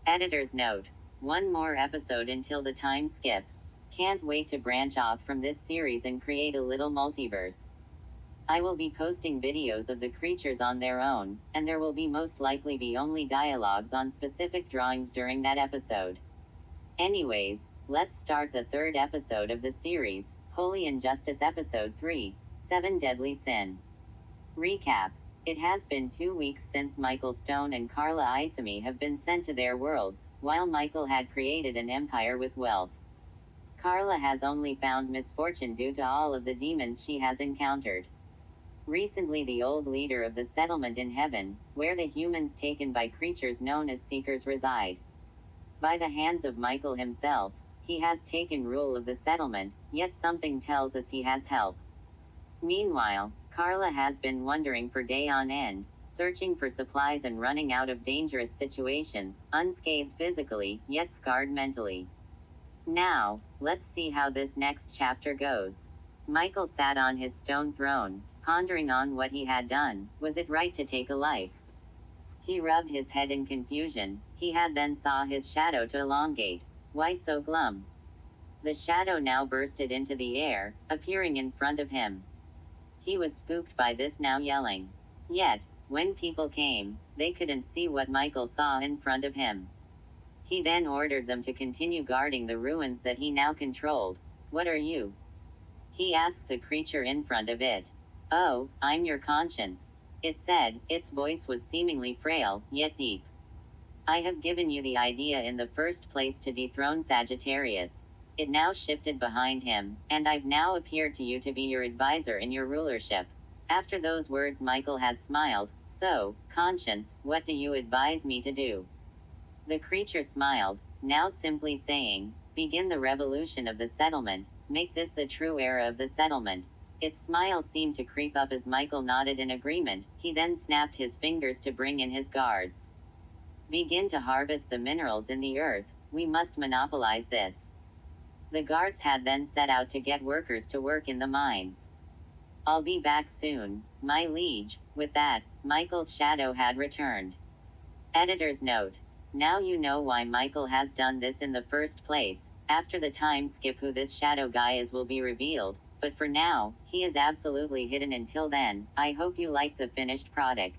Editor's note. One more episode until the time skip. Can't wait to branch off from this series and create a little multiverse. I will be posting videos of the creatures on their own, and there will be most likely be only dialogues on specific drawings during that episode. Anyways, let's start the third episode of the series, Holy Injustice Episode 3, 7 Deadly Sin. Recap. It has been 2 weeks since Michael Stone and Carla Isami have been sent to their worlds, while Michael had created an empire with wealth. Carla has only found misfortune due to all of the demons she has encountered. Recently, the old leader of the settlement in heaven, where the humans taken by creatures known as Seekers reside. By the hands of Michael himself, he has taken rule of the settlement, yet something tells us he has help. Meanwhile, Carla has been wandering for day on end, searching for supplies and running out of dangerous situations, unscathed physically, yet scarred mentally. Now, let's see how this next chapter goes. Michael sat on his stone throne, pondering on what he had done. Was it right to take a life? He rubbed his head in confusion. He had then saw his shadow to elongate. Why so glum? The shadow now bursted into the air, appearing in front of him. He was spooked by this now yelling. Yet, when people came, they couldn't see what Michael saw in front of him. He then ordered them to continue guarding the ruins that he now controlled. What are you? He asked the creature in front of it. Oh, I'm your conscience. It said. Its voice was seemingly frail, yet deep. I have given you the idea in the first place to dethrone Sagittarius. It now shifted behind him, and I've now appeared to you to be your advisor in your rulership. After those words, Michael has smiled. So, conscience, what do you advise me to do? The creature smiled, now simply saying, begin the revolution of the settlement, make this the true era of the settlement. Its smile seemed to creep up as Michael nodded in agreement. He then snapped his fingers to bring in his guards. Begin to harvest the minerals in the earth, we must monopolize this. The guards had then set out to get workers to work in the mines. I'll be back soon, my liege. With that, Michael's shadow had returned. Editor's note. Now you know why Michael has done this in the first place. After the time skip, who this shadow guy is will be revealed, but for now, he is absolutely hidden until then. I hope you like the finished product.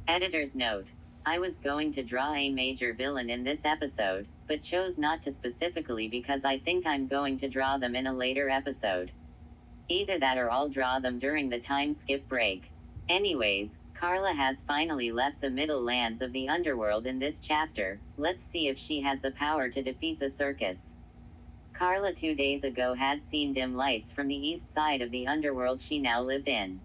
Editor's note. I was going to draw a major villain in this episode, but chose not to specifically because I think I'm going to draw them in a later episode. Either that or I'll draw them during the time skip break. Anyways, Carla has finally left the middle lands of the underworld in this chapter. Let's see if she has the power to defeat the circus. Carla 2 days ago had seen dim lights from the east side of the underworld she now lived in.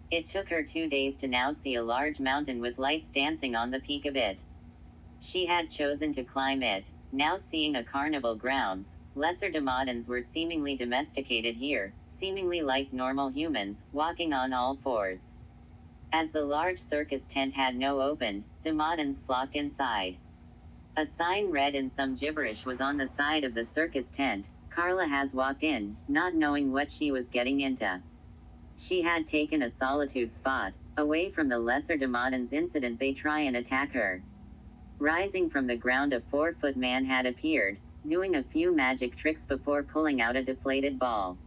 It took her 2 days to now see a large mountain with lights dancing on the peak of it. She had chosen to climb it, now seeing a carnival grounds. Lesser Demodons were seemingly domesticated here, seemingly like normal humans, walking on all fours. As the large circus tent had no opened, Demodons flocked inside. A sign read in some gibberish was on the side of the circus tent. Carla has walked in, not knowing what she was getting into. She had taken a solitude spot, away from the lesser Demodons incident they try and attack her. Rising from the ground a 4-foot man had appeared, doing a few magic tricks before pulling out a deflated ball.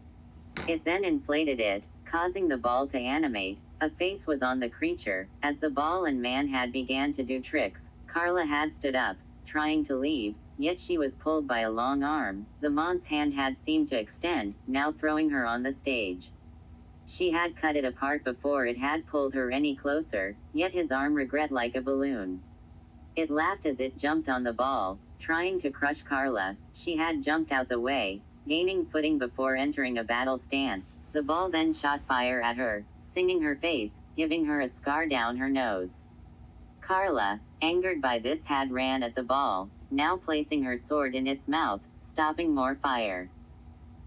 It then inflated it, causing the ball to animate. A face was on the creature. As the ball and man had began to do tricks, Carla had stood up, trying to leave, yet she was pulled by a long arm. The mon's hand had seemed to extend, now throwing her on the stage. She had cut it apart before it had pulled her any closer, yet his arm regret like a balloon. It laughed as it jumped on the ball, trying to crush Carla. She had jumped out the way, gaining footing before entering a battle stance. The ball then shot fire at her, singing her face, giving her a scar down her nose. Carla, angered by this, had ran at the ball, now placing her sword in its mouth, stopping more fire,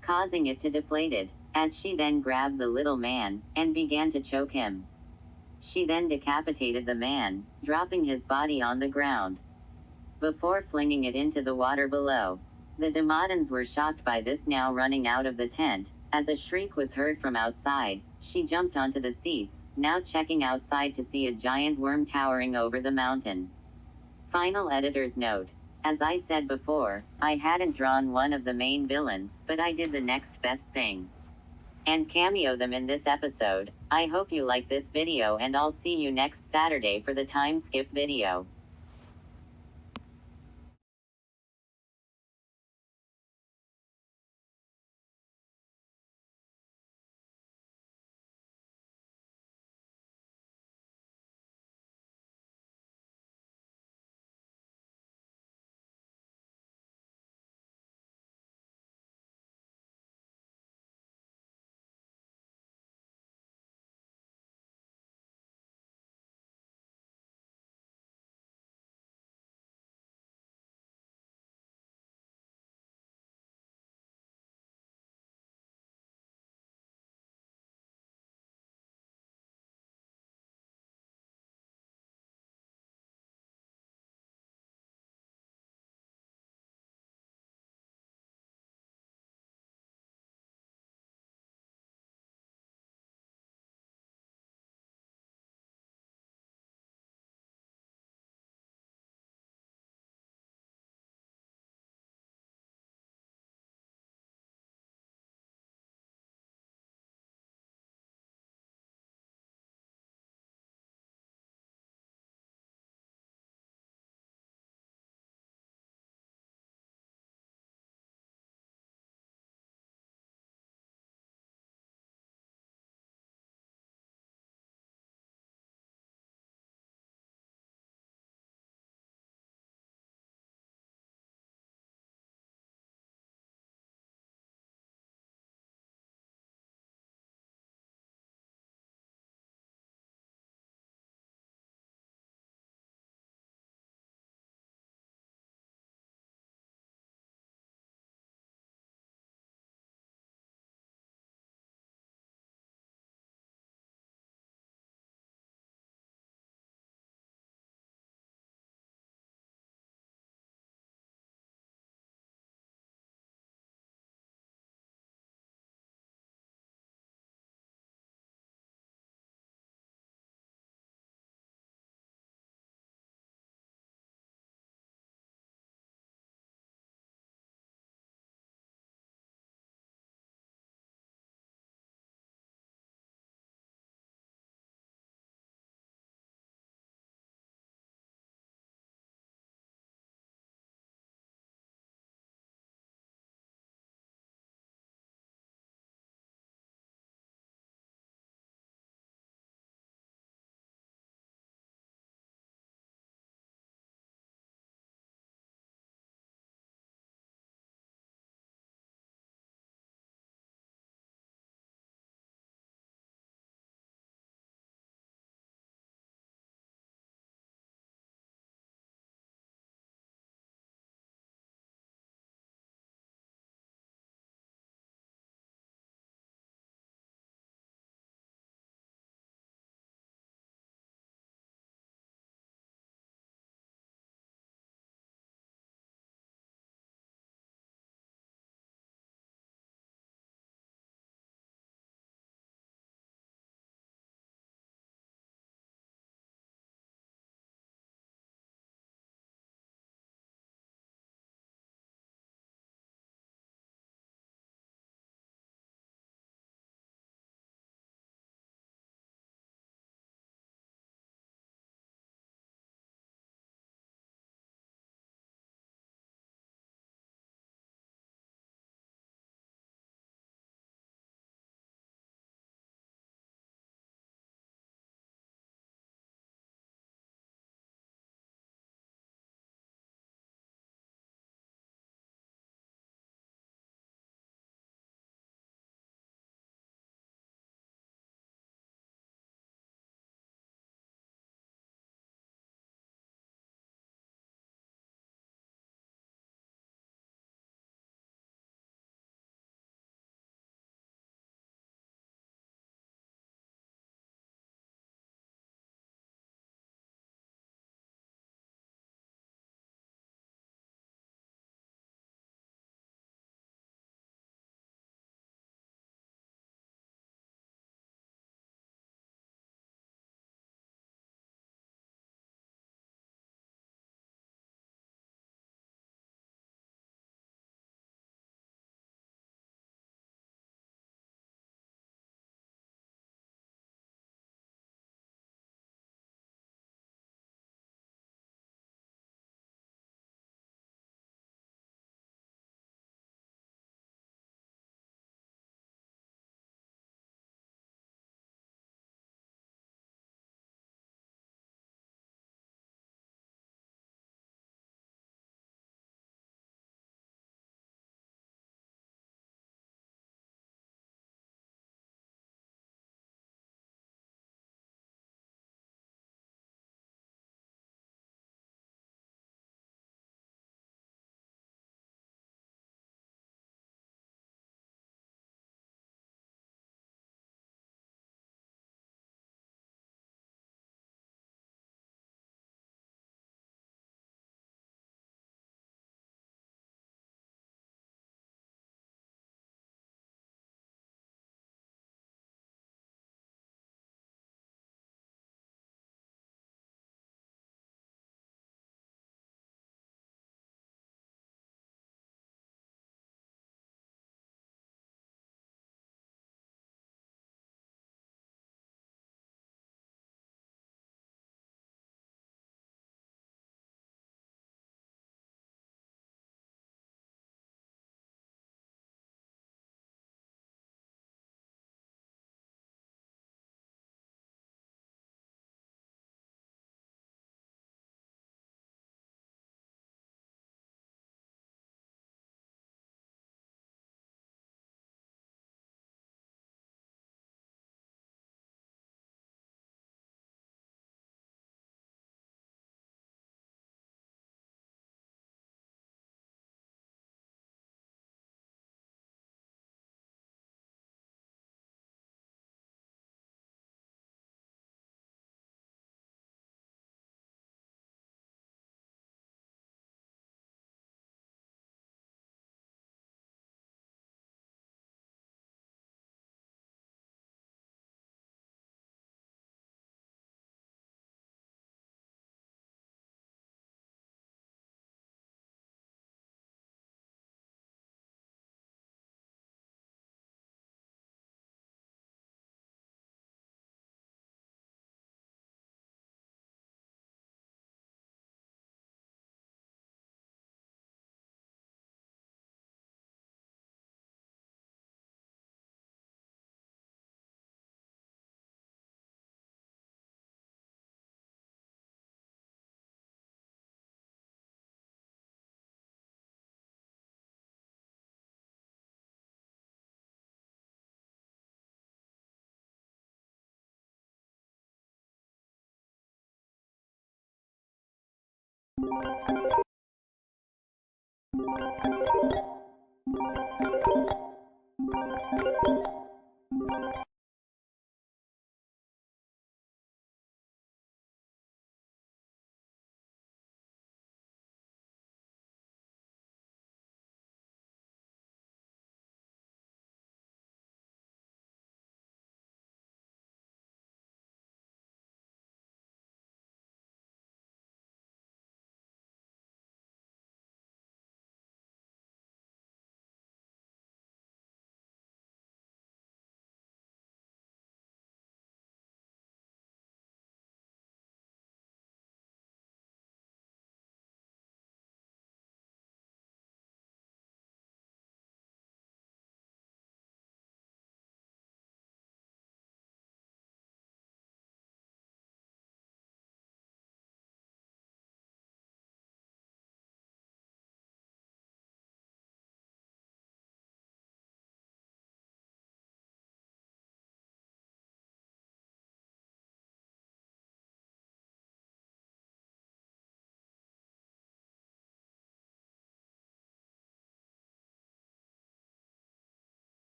causing it to deflate it, as she then grabbed the little man, and began to choke him. She then decapitated the man, dropping his body on the ground, before flinging it into the water below. The Demodons were shocked by this, now running out of the tent. As a shriek was heard from outside, she jumped onto the seats, now checking outside to see a giant worm towering over the mountain. Final editor's note. As I said before, I hadn't drawn one of the main villains, but I did the next best thing and cameo them in this episode. I hope you like this video, and I'll see you next Saturday for the time skip video.